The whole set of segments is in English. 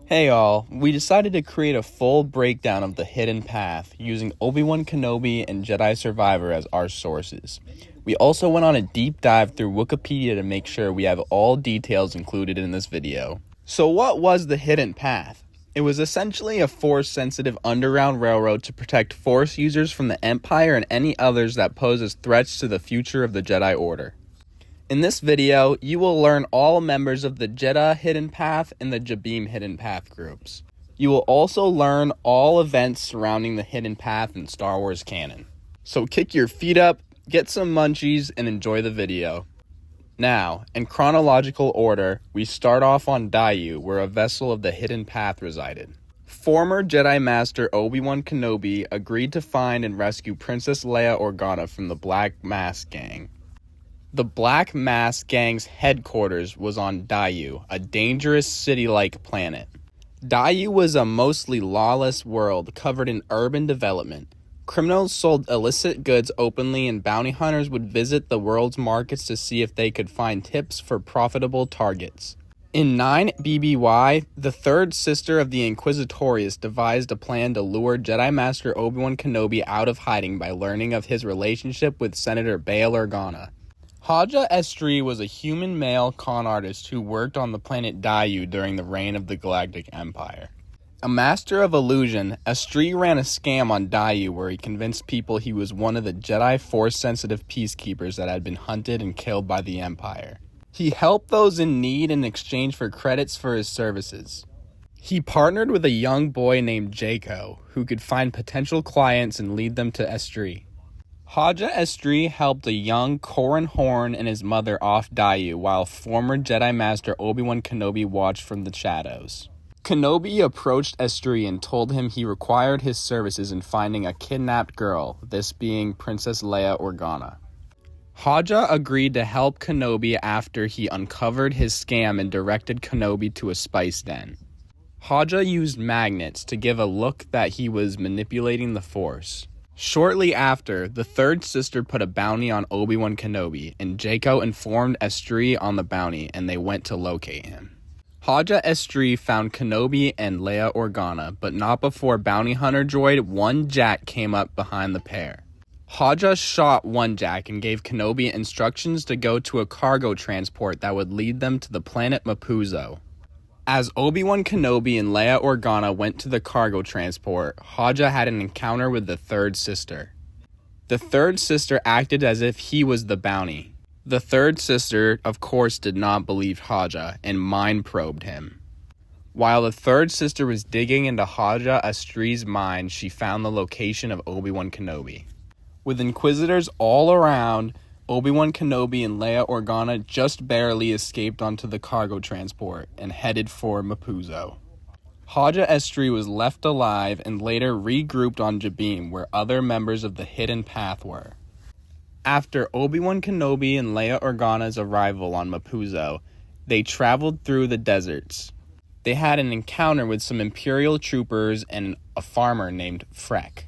Hey all, we decided to create a full breakdown of the hidden path using Obi-Wan Kenobi and Jedi Survivor as our sources. We also went on a deep dive through Wikipedia to make sure we have all details included in this video. So what was the hidden path? It was essentially a Force-sensitive underground railroad to protect Force users from the Empire and any others that pose as threats to the future of the Jedi Order. In this video, you will learn all members of the Jedi Hidden Path and the Jabiim Hidden Path groups. You will also learn all events surrounding the Hidden Path in Star Wars canon. So kick your feet up, get some munchies, and enjoy the video. Now, in chronological order, we start off on Daiyu, where a vessel of the Hidden Path resided. Former Jedi Master Obi-Wan Kenobi agreed to find and rescue Princess Leia Organa from the Black Mask Gang. The Black Mask Gang's headquarters was on Daiyu, a dangerous city-like planet. Daiyu was a mostly lawless world covered in urban development. Criminals sold illicit goods openly, and bounty hunters would visit the world's markets to see if they could find tips for profitable targets. In 9 BBY, the third sister of the Inquisitorius devised a plan to lure Jedi Master Obi-Wan Kenobi out of hiding by learning of his relationship with Senator Bail Organa. Haja Estri was a human male con artist who worked on the planet Daiyu during the reign of the Galactic Empire. A master of illusion, Estri ran a scam on Daiyu where he convinced people he was one of the Jedi Force-sensitive peacekeepers that had been hunted and killed by the Empire. He helped those in need in exchange for credits for his services. He partnered with a young boy named Jaco, who could find potential clients and lead them to Estri. Haja Estri helped a young Corran Horn and his mother off Daiyu while former Jedi Master Obi-Wan Kenobi watched from the shadows. Kenobi approached Estri and told him he required his services in finding a kidnapped girl, this being Princess Leia Organa. Haja agreed to help Kenobi after he uncovered his scam and directed Kenobi to a spice den. Haja used magnets to give a look that he was manipulating the Force. Shortly after, the third sister put a bounty on Obi-Wan Kenobi, and Jaco informed Estri on the bounty, and they went to locate him. Haja Estri found Kenobi and Leia Organa, but not before bounty hunter droid One Jack came up behind the pair. Haja shot One Jack and gave Kenobi instructions to go to a cargo transport that would lead them to the planet Mapuzo. As Obi-Wan Kenobi and Leia Organa went to the cargo transport, Haja had an encounter with the third sister. The third sister acted as if he was the bounty. The third sister, of course, did not believe Haja and mind probed him. While the third sister was digging into Haja Estri's mind, she found the location of Obi-Wan Kenobi. With Inquisitors all around, Obi-Wan Kenobi and Leia Organa just barely escaped onto the cargo transport and headed for Mapuzo. Haja Estri was left alive and later regrouped on Jabiim, where other members of the Hidden Path were. After Obi-Wan Kenobi and Leia Organa's arrival on Mapuzo, they traveled through the deserts. They had an encounter with some Imperial troopers and a farmer named Freck.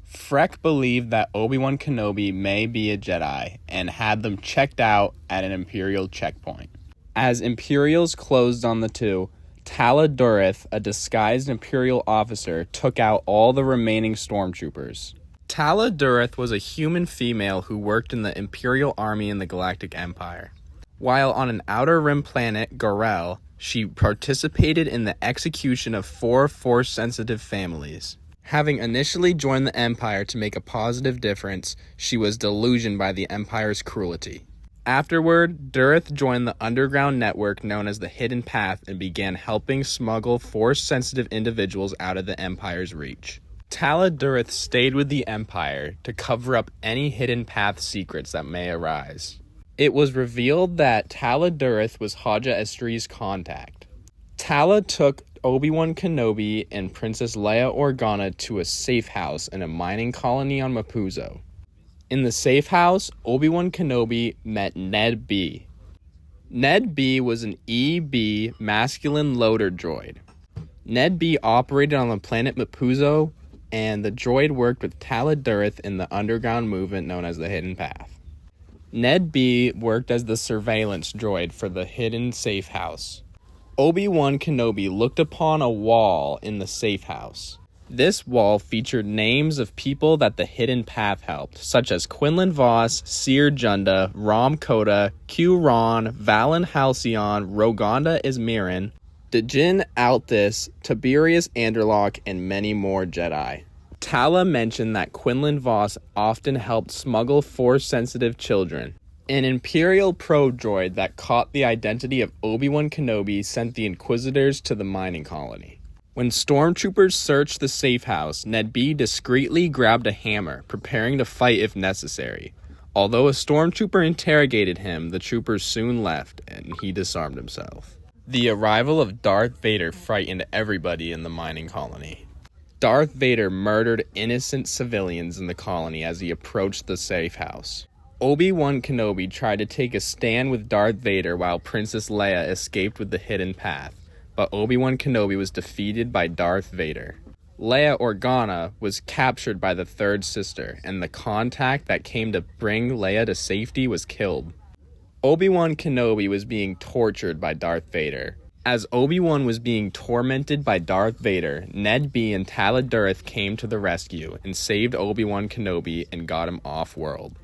Freck believed that Obi-Wan Kenobi may be a Jedi and had them checked out at an Imperial checkpoint. As Imperials closed on the two, Tala Durith, a disguised Imperial officer, took out all the remaining stormtroopers. Tala Durith was a human female who worked in the Imperial Army in the Galactic Empire. While on an outer rim planet, Gorel, she participated in the execution of 4 Force-sensitive families. Having initially joined the Empire to make a positive difference, she was delusioned by the Empire's cruelty. Afterward, Durith joined the underground network known as the Hidden Path and began helping smuggle Force-sensitive individuals out of the Empire's reach. Tala Durith stayed with the Empire to cover up any Hidden Path secrets that may arise. It was revealed that Tala Durith was Haja Estri's contact. Tala took Obi-Wan Kenobi and Princess Leia Organa to a safe house in a mining colony on Mapuzo. In the safe house, Obi-Wan Kenobi met Ned B. Ned B was an EB masculine loader droid. Ned B operated on the planet Mapuzo, and the droid worked with Tala Durith in the underground movement known as the Hidden Path. Ned B worked as the surveillance droid for the hidden safe house. Obi-Wan Kenobi looked upon a wall in the safe house. This wall featured names of people that the hidden path helped, such as Quinlan Voss, Seer Junda, Rom Koda, Q Ron, Valen Halcyon, Rogonda Ismirin, Djinn Altis, Tiberius Anderlock, and many more Jedi. Tala mentioned that Quinlan Voss often helped smuggle Force-sensitive children. An Imperial probe droid that caught the identity of Obi-Wan Kenobi sent the Inquisitors to the mining colony. When stormtroopers searched the safe house, Ned B discreetly grabbed a hammer, preparing to fight if necessary. Although a stormtrooper interrogated him, the troopers soon left, and he disarmed himself. The arrival of Darth Vader frightened everybody in the mining colony. Darth Vader murdered innocent civilians in the colony as he approached the safe house. Obi-Wan Kenobi tried to take a stand with Darth Vader while Princess Leia escaped with the hidden path, but Obi-Wan Kenobi was defeated by Darth Vader. Leia Organa was captured by the third sister, and the contact that came to bring Leia to safety was killed. Obi-Wan Kenobi was being tortured by Darth Vader. As Obi-Wan was being tormented by Darth Vader, Ned B and Tala Durth came to the rescue and saved Obi-Wan Kenobi and got him off-world.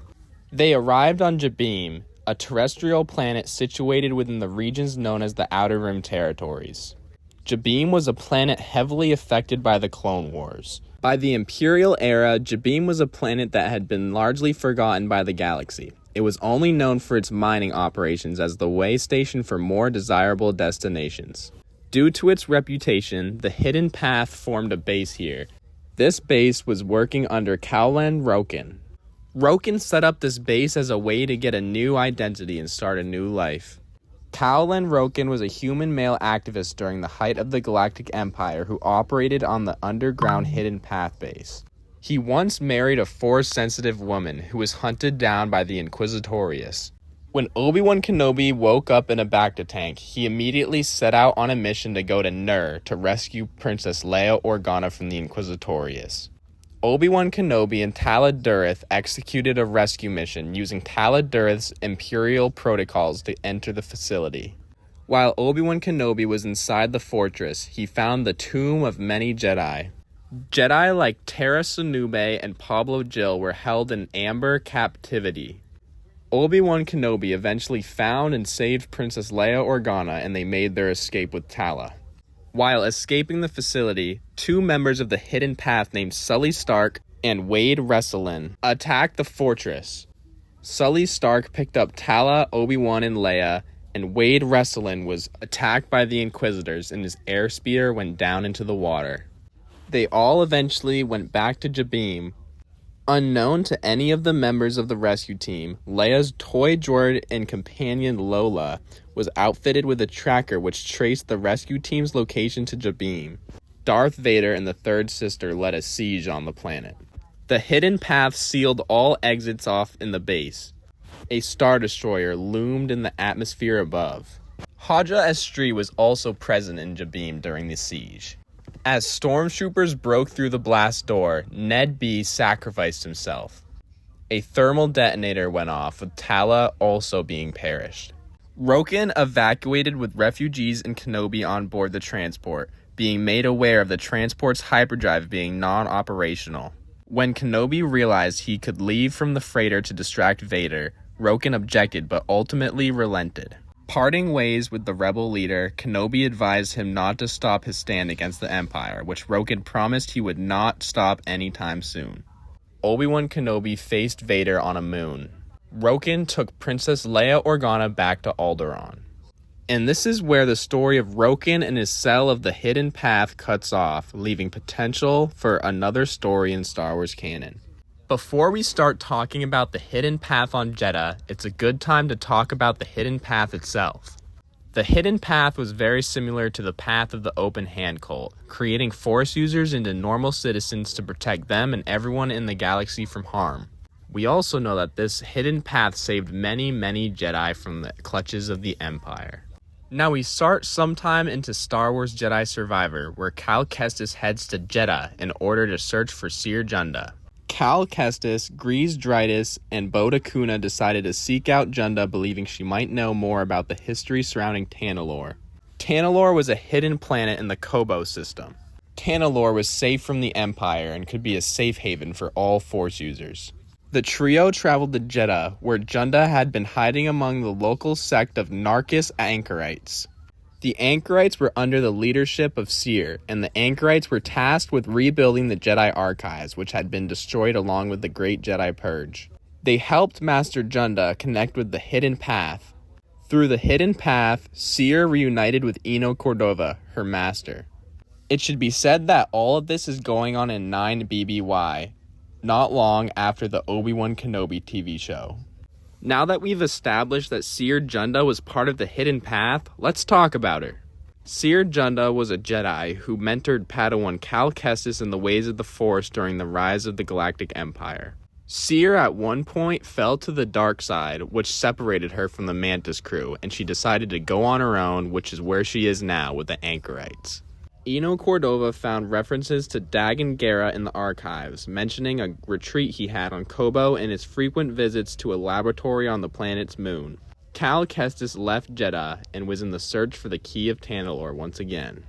They arrived on Jabeam, a terrestrial planet situated within the regions known as the Outer Rim Territories. Jabeam was a planet heavily affected by the Clone Wars. By the Imperial era, Jabeam was a planet that had been largely forgotten by the galaxy. It was only known for its mining operations as the way station for more desirable destinations. Due to its reputation, the Hidden Path formed a base here. This base was working under Cowland Roken. Roken set up this base as a way to get a new identity and start a new life. Cowland Roken was a human male activist during the height of the Galactic Empire who operated on the underground Hidden Path base. He once married a Force-sensitive woman who was hunted down by the Inquisitorius. When Obi-Wan Kenobi woke up in a Bacta tank, he immediately set out on a mission to go to Nur to rescue Princess Leia Organa from the Inquisitorius. Obi-Wan Kenobi and Tala Durth executed a rescue mission using Tala Durth's Imperial protocols to enter the facility. While Obi-Wan Kenobi was inside the fortress, he found the tomb of many Jedi. Jedi like Tara Sunube and Pablo Jill were held in amber captivity. Obi-Wan Kenobi eventually found and saved Princess Leia Organa, and they made their escape with Tala. While escaping the facility, two members of the Hidden Path named Sully Stark and Wade Resselin attacked the fortress. Sully Stark picked up Tala, Obi-Wan, and Leia, and Wade Resselin was attacked by the Inquisitors and his airspeeder went down into the water. They all eventually went back to Jabeam. Unknown to any of the members of the rescue team, Leia's toy droid and companion Lola was outfitted with a tracker which traced the rescue team's location to Jabeam. Darth Vader and the third sister led a siege on the planet. The Hidden Path sealed all exits off in the base. A Star Destroyer loomed in the atmosphere above. Haja Estri was also present in Jabeam during the siege. As stormtroopers broke through the blast door, Ned B sacrificed himself. A thermal detonator went off, with Tala also being perished. Roken evacuated with refugees and Kenobi on board the transport, being made aware of the transport's hyperdrive being non-operational. When Kenobi realized he could leave from the freighter to distract Vader, Roken objected but ultimately relented. Parting ways with the rebel leader, Kenobi advised him not to stop his stand against the Empire, which Roken promised he would not stop anytime soon. Obi-Wan Kenobi faced Vader on a moon. Roken took Princess Leia Organa back to Alderaan. And this is where the story of Roken and his cell of the Hidden Path cuts off, leaving potential for another story in Star Wars canon. Before we start talking about the Hidden Path on Jedha, it's a good time to talk about the Hidden Path itself. The Hidden Path was very similar to the path of the Open Hand cult, creating Force users into normal citizens to protect them and everyone in the galaxy from harm. We also know that this Hidden Path saved many Jedi from the clutches of the Empire. Now we start sometime into Star Wars Jedi Survivor, where Cal Kestis heads to Jedha in order to search for Seer Junda. Cal Kestis, Grease Dritus, and Boda Kuna decided to seek out Junda, believing she might know more about the history surrounding Tanalorr. Tanalorr was a hidden planet in the Kobo system. Tanalorr was safe from the Empire and could be a safe haven for all Force users. The trio traveled to Jeddah, where Junda had been hiding among the local sect of Narcus Anchorites. The Anchorites were under the leadership of Seer, and the Anchorites were tasked with rebuilding the Jedi archives, which had been destroyed along with the Great Jedi Purge. They helped Master Junda connect with the Hidden Path. Through the Hidden Path, Seer reunited with Eno Cordova, her master. It should be said that all of this is going on in 9 BBY, not long after the Obi-Wan Kenobi TV show. Now that we've established that Seer Junda was part of the Hidden Path, let's talk about her. Seer Junda was a Jedi who mentored Padawan Cal Kestis in the ways of the Force during the rise of the Galactic Empire. Seer at one point fell to the dark side, which separated her from the Mantis crew, and she decided to go on her own, which is where she is now with the Anchorites. Eno Cordova found references to Dagan Gera in the archives, mentioning a retreat he had on Kobo and his frequent visits to a laboratory on the planet's moon. Cal Kestis left Jeddah and was in the search for the Key of Tanalorr once again.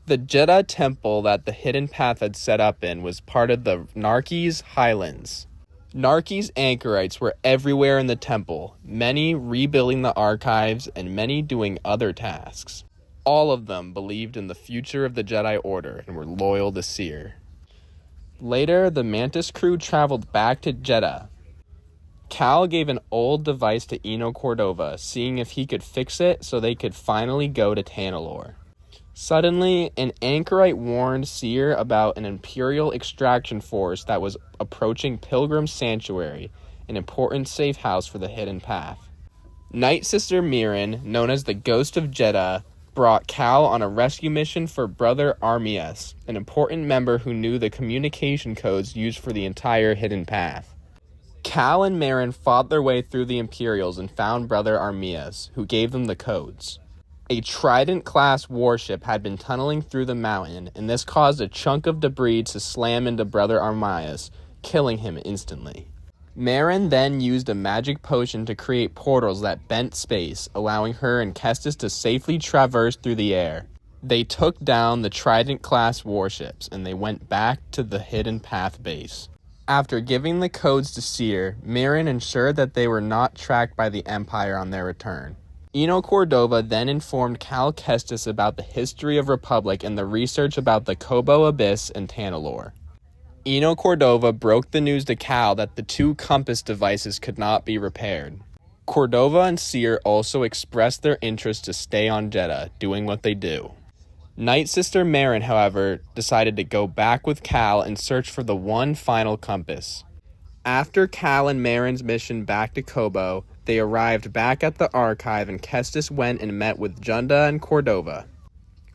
The Jeddah temple that the Hidden Path had set up in was part of the Narkis Highlands. Narkis Anchorites were everywhere in the temple, many rebuilding the archives and many doing other tasks. All of them believed in the future of the Jedi Order and were loyal to Seer. Later, the Mantis crew traveled back to Jeddah. Cal gave an old device to Eno Cordova, seeing if he could fix it so they could finally go to Tanalorr. Suddenly, an Anchorite warned Seer about an Imperial extraction force that was approaching Pilgrim Sanctuary, an important safe house for the Hidden Path. Night Sister Mirren, known as the Ghost of Jeddah, brought Cal on a rescue mission for Brother Armias, an important member who knew the communication codes used for the entire Hidden Path. Cal and Merrin fought their way through the Imperials and found Brother Armias, who gave them the codes. A Trident-class warship had been tunneling through the mountain, and this caused a chunk of debris to slam into Brother Armias, killing him instantly. Merrin then used a magic potion to create portals that bent space, allowing her and Kestis to safely traverse through the air. They took down the Trident-class warships, and they went back to the Hidden Path base. After giving the codes to Seer, Merrin ensured that they were not tracked by the Empire on their return. Eno Cordova then informed Cal Kestis about the history of Republic and the research about the Kobo Abyss and Tanalorr. Eno Cordova broke the news to Cal that the 2 compass devices could not be repaired. Cordova and Seer also expressed their interest to stay on Jeddah, doing what they do. Night Sister Merrin, however, decided to go back with Cal and search for the one final compass. After Cal and Merrin's mission back to Kobo, they arrived back at the archive and Kestis went and met with Junda and Cordova.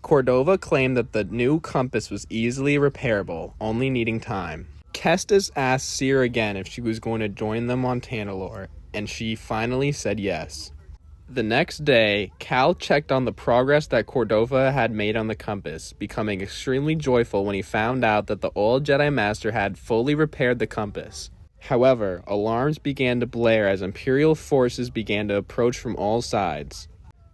Cordova claimed that the new compass was easily repairable, only needing time. Kestis asked Seer again if she was going to join them on Tanalorr, and she finally said yes. The next day, Cal checked on the progress that Cordova had made on the compass, becoming extremely joyful when he found out that the old Jedi Master had fully repaired the compass. However, alarms began to blare as Imperial forces began to approach from all sides.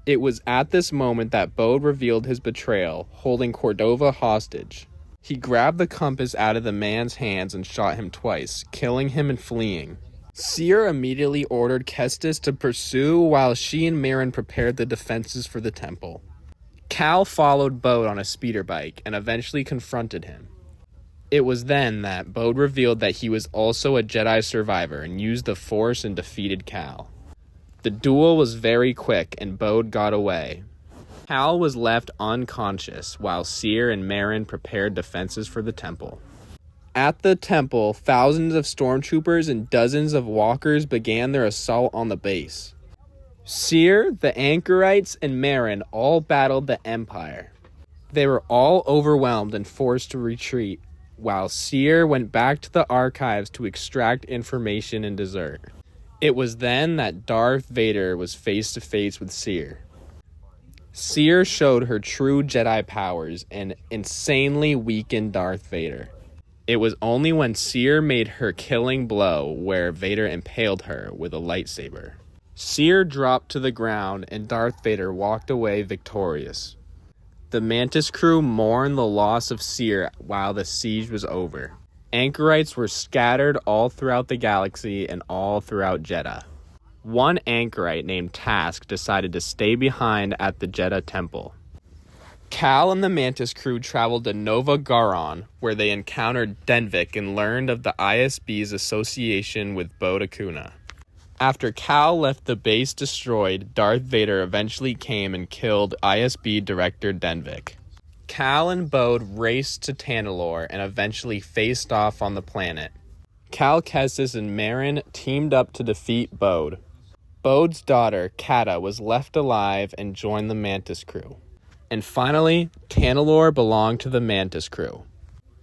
It was at this moment that Bode revealed his betrayal, holding Cordova hostage. He grabbed the compass out of the man's hands and shot him twice, killing him and fleeing. Seer immediately ordered Kestis to pursue while she and Merrin prepared the defenses for the temple. Cal followed Bode on a speeder bike and eventually confronted him. It was then that Bode revealed that he was also a Jedi survivor and used the Force and defeated Cal. The duel was very quick and Bode got away. Cal was left unconscious while Seer and Merrin prepared defenses for the temple. At the temple, thousands of stormtroopers and dozens of walkers began their assault on the base. Seer, the Anchorites, and Merrin all battled the Empire. They were all overwhelmed and forced to retreat, while Seer went back to the archives to extract information and desert. It was then that Darth Vader was face to face with Seer. Seer showed her true Jedi powers and insanely weakened Darth Vader. It was only when Seer made her killing blow where Vader impaled her with a lightsaber. Seer dropped to the ground, and Darth Vader walked away victorious. The Mantis crew mourned the loss of Seer while the siege was over. Anchorites were scattered all throughout the galaxy and all throughout Jeddah. One anchorite named Task decided to stay behind at the Jeddah temple. Cal and the Mantis crew traveled to Nova Garon, where they encountered Denvik and learned of the ISB's association with Bode Akuna. After Cal left the base destroyed, Darth Vader eventually came and killed ISB director Denvik. Cal and Bode raced to Tanalorr and eventually faced off on the planet. Cal Kestis and Marin teamed up to defeat Bode. Bode's daughter, Kata, was left alive and joined the Mantis crew. And finally, Tanalorr belonged to the Mantis crew.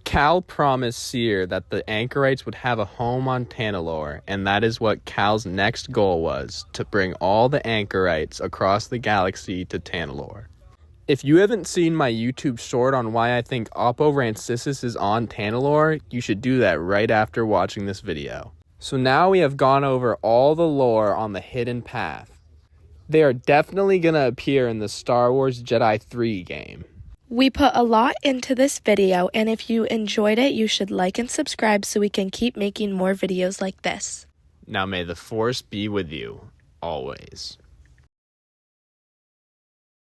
Cal promised Seer that the Anchorites would have a home on Tanalorr, and that is what Cal's next goal was, to bring all the Anchorites across the galaxy to Tanalorr. If you haven't seen my YouTube short on why I think Oppo Rancisis is on Tanalorr, you should do that right after watching this video. So now we have gone over all the lore on the Hidden Path. They are definitely going to appear in the Star Wars Jedi 3 game. We put a lot into this video, and if you enjoyed it, you should like and subscribe so we can keep making more videos like this. Now may the Force be with you, always.